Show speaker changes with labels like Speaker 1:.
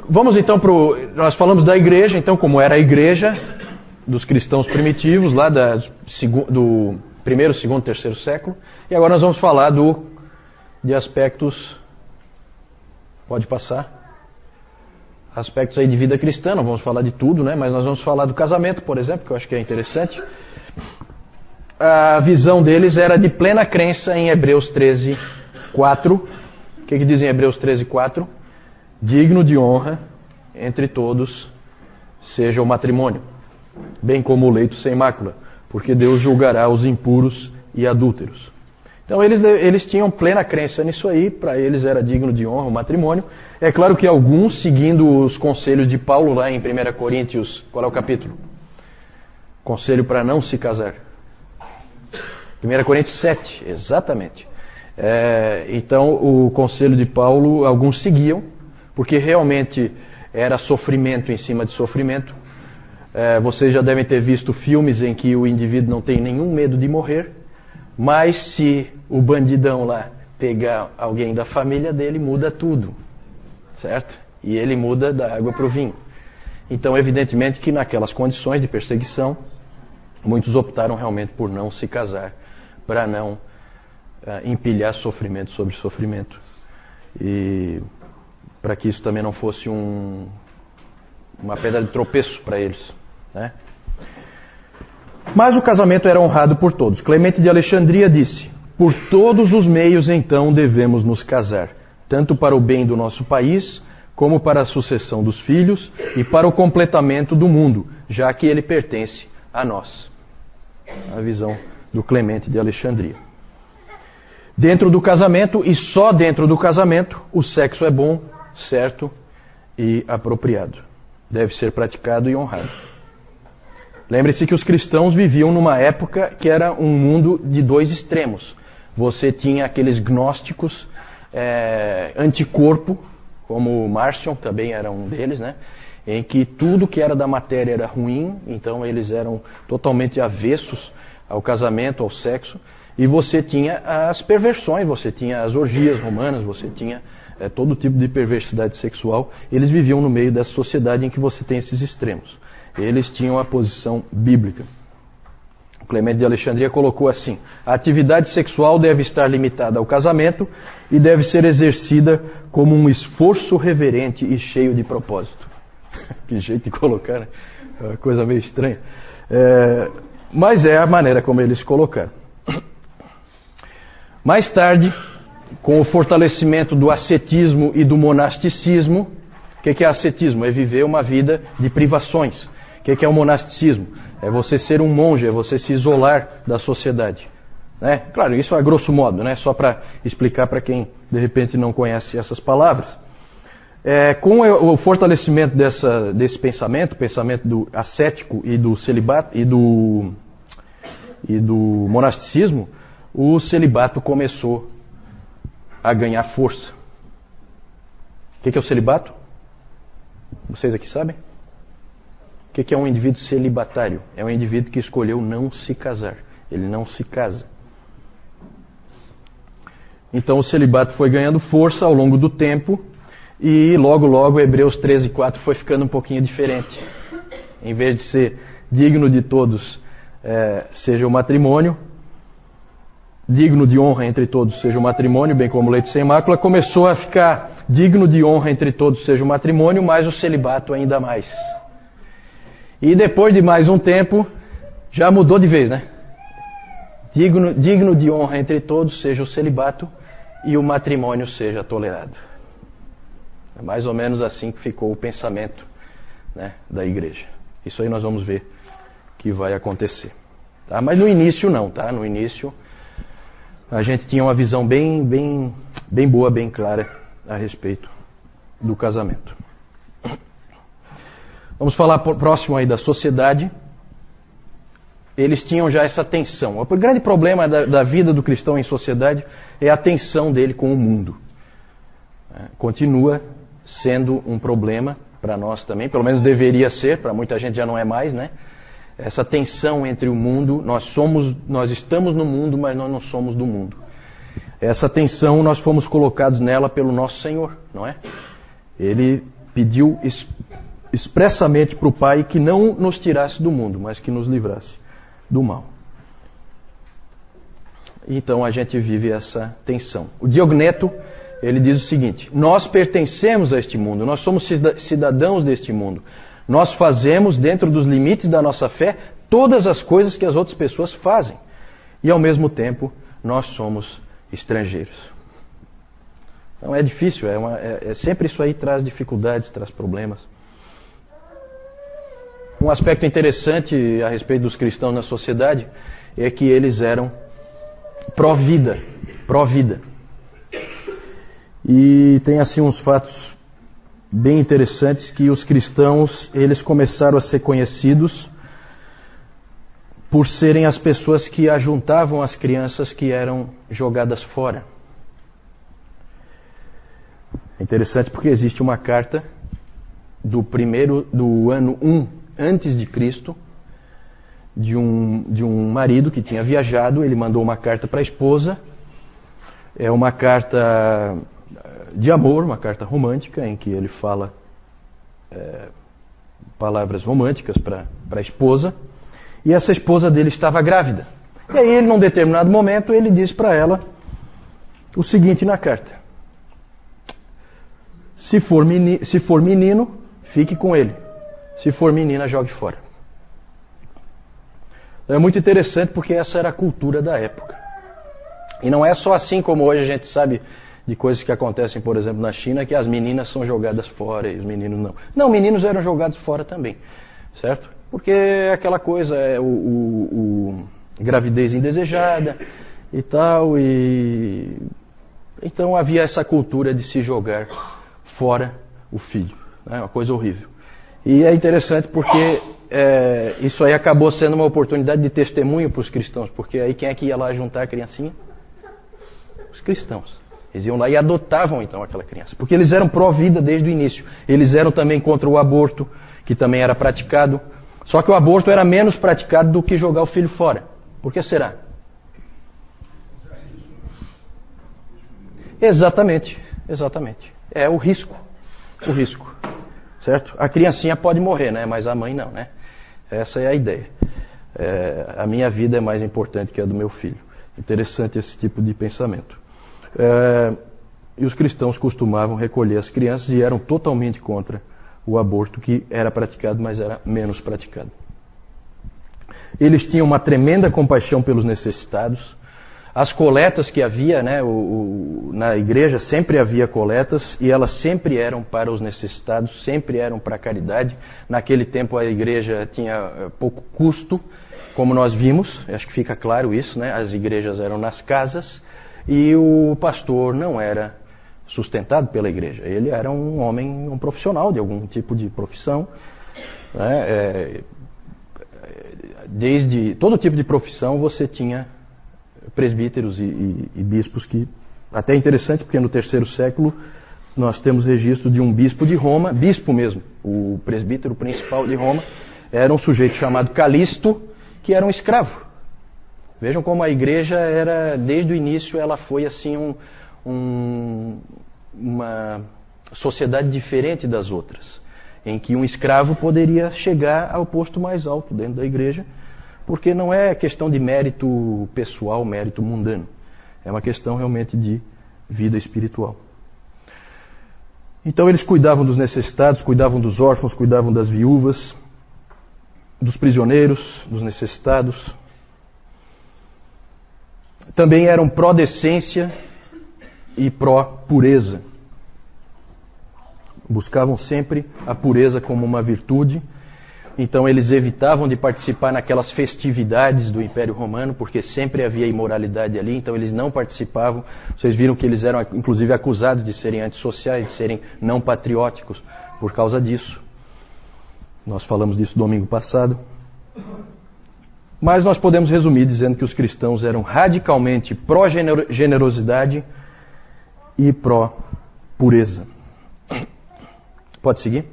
Speaker 1: Vamos então nós falamos da igreja, então como era a igreja dos cristãos primitivos, lá do primeiro, segundo, terceiro século. E agora nós vamos falar de aspectos, pode passar, aspectos aí de vida cristã, não vamos falar de tudo, né? Mas nós vamos falar do casamento, por exemplo, que eu acho que é interessante. A visão deles era de plena crença em Hebreus 13, 4. O que diz em Hebreus 13, 4? Digno de honra entre todos seja o matrimônio, bem como o leito sem mácula, porque Deus julgará os impuros e adúlteros. Então eles tinham plena crença nisso aí, para eles era digno de honra o matrimônio. É claro que alguns, seguindo os conselhos de Paulo lá em 1 Coríntios, qual é o capítulo? Conselho para não se casar. 1 Coríntios 7, exatamente. Então o conselho de Paulo, alguns seguiam, porque realmente era sofrimento em cima de sofrimento. Vocês já devem ter visto filmes em que o indivíduo não tem nenhum medo de morrer, mas se o bandidão lá pegar alguém da família dele, muda tudo, certo? E ele muda da água para o vinho. Então, evidentemente que naquelas condições de perseguição, muitos optaram realmente por não se casar, para não empilhar sofrimento sobre sofrimento. E para que isso também não fosse uma pedra de tropeço para eles, né? Mas o casamento era honrado por todos. Clemente de Alexandria disse: por todos os meios então devemos nos casar, tanto para o bem do nosso país, como para a sucessão dos filhos e para o completamento do mundo, já que ele pertence a nós. A visão do Clemente de Alexandria. Dentro do casamento, e só dentro do casamento, o sexo é bom, certo e apropriado. Deve ser praticado e honrado. Lembre-se que os cristãos viviam numa época que era um mundo de dois extremos. Você tinha aqueles gnósticos anticorpo, como Marcion também era um deles, né? Em que tudo que era da matéria era ruim, então eles eram totalmente avessos ao casamento, ao sexo. E você tinha as perversões, você tinha as orgias romanas, você tinha todo tipo de perversidade sexual. Eles viviam no meio dessa sociedade em que você tem esses extremos. Eles tinham a posição bíblica. O Clemente de Alexandria colocou assim: a atividade sexual deve estar limitada ao casamento e deve ser exercida como um esforço reverente e cheio de propósito. Que jeito de colocar, né? É uma coisa meio estranha. Mas é a maneira como eles colocaram. Mais tarde, com o fortalecimento do ascetismo e do monasticismo, o que é ascetismo? É viver uma vida de privações. O que é o monasticismo? É você ser um monge, é você se isolar da sociedade. Né? Claro, isso a grosso modo, né? Só para explicar para quem de repente não conhece essas palavras. Com o fortalecimento desse pensamento, o pensamento do ascético e do celibato e do monasticismo, o celibato começou a ganhar força. O que é o celibato? Vocês aqui sabem? O que é um indivíduo celibatário? É um indivíduo que escolheu não se casar. Ele não se casa. Então o celibato foi ganhando força ao longo do tempo e logo Hebreus 13, 4 foi ficando um pouquinho diferente. Em vez de ser digno de todos seja o matrimônio, digno de honra entre todos seja o matrimônio, bem como leito sem mácula, começou a ficar digno de honra entre todos seja o matrimônio, mas o celibato ainda mais. E depois de mais um tempo, já mudou de vez, né? Digno de honra entre todos seja o celibato e o matrimônio seja tolerado. É mais ou menos assim que ficou o pensamento, né, da igreja. Isso aí nós vamos ver que vai acontecer. Tá? Mas no início não, tá? No início a gente tinha uma visão bem boa, bem clara a respeito do casamento. Vamos falar próximo aí da sociedade. Eles tinham já essa tensão. O grande problema da vida do cristão em sociedade é a tensão dele com o mundo. Continua sendo um problema para nós também, pelo menos deveria ser, para muita gente já não é mais, né? Essa tensão entre o mundo, nós estamos no mundo, mas nós não somos do mundo. Essa tensão nós fomos colocados nela pelo nosso Senhor, não é? Ele pediu expressamente para o Pai que não nos tirasse do mundo, mas que nos livrasse do mal. Então a gente vive essa tensão. O Diogneto, ele diz o seguinte: nós pertencemos a este mundo, nós somos cidadãos deste mundo. Nós fazemos, dentro dos limites da nossa fé, todas as coisas que as outras pessoas fazem. E ao mesmo tempo, nós somos estrangeiros. Então é difícil, sempre isso aí traz dificuldades, traz problemas. Um aspecto interessante a respeito dos cristãos na sociedade é que eles eram pró-vida. E tem assim uns fatos bem interessantes que os cristãos, eles começaram a ser conhecidos por serem as pessoas que ajuntavam as crianças que eram jogadas fora. É interessante porque existe uma carta do ano 1 antes de Cristo, de um marido que tinha viajado. Ele mandou uma carta para a esposa. É uma carta de amor, uma carta romântica, em que ele fala palavras românticas para a esposa. E essa esposa dele estava grávida. E aí ele, num determinado momento, ele diz para ela o seguinte na carta: se for menino, fique com ele. Se for menina, jogue fora. É muito interessante porque essa era a cultura da época. E não é só assim como hoje a gente sabe de coisas que acontecem, por exemplo, na China, que as meninas são jogadas fora e os meninos não. Não, meninos eram jogados fora também, certo? Porque é aquela coisa, gravidez indesejada e tal, e então havia essa cultura de se jogar fora o filho, né? Uma coisa horrível. E é interessante porque isso aí acabou sendo uma oportunidade de testemunho para os cristãos, porque aí quem é que ia lá juntar a criancinha? Os cristãos. Eles iam lá e adotavam então aquela criança, porque eles eram pró-vida desde o início. Eles eram também contra o aborto, que também era praticado, só que o aborto era menos praticado do que jogar o filho fora. Por que será? Exatamente. É o risco, certo? A criancinha pode morrer, né? Mas a mãe não, né? Essa é a ideia. A minha vida é mais importante que a do meu filho. Interessante esse tipo de pensamento. E os cristãos costumavam recolher as crianças e eram totalmente contra o aborto, que era praticado, mas era menos praticado. Eles tinham uma tremenda compaixão pelos necessitados. As coletas que havia, né, na igreja sempre havia coletas, e elas sempre eram para os necessitados, sempre eram para a caridade. Naquele tempo a igreja tinha pouco custo, como nós vimos, acho que fica claro isso, né? As igrejas eram nas casas e o pastor não era sustentado pela igreja. Ele era um homem, um profissional de algum tipo de profissão, né? Desde todo tipo de profissão você tinha presbíteros e bispos, que até é interessante porque no terceiro século nós temos registro de um bispo de Roma, bispo mesmo, o presbítero principal de Roma, era um sujeito chamado Calisto, que era um escravo. Vejam como a igreja era, desde o início, ela foi assim uma sociedade diferente das outras, em que um escravo poderia chegar ao posto mais alto dentro da igreja, porque não é questão de mérito pessoal, mérito mundano. É uma questão realmente de vida espiritual. Então eles cuidavam dos necessitados, cuidavam dos órfãos, cuidavam das viúvas, dos prisioneiros, dos necessitados. Também eram pró-decência e pró-pureza. Buscavam sempre a pureza como uma virtude. Então eles evitavam de participar naquelas festividades do Império Romano, porque sempre havia imoralidade ali, então eles não participavam. Vocês viram que eles eram inclusive acusados de serem antissociais, de serem não patrióticos por causa disso. Nós falamos disso domingo passado. Mas nós podemos resumir dizendo que os cristãos eram radicalmente pró-generosidade e pró-pureza. Pode seguir?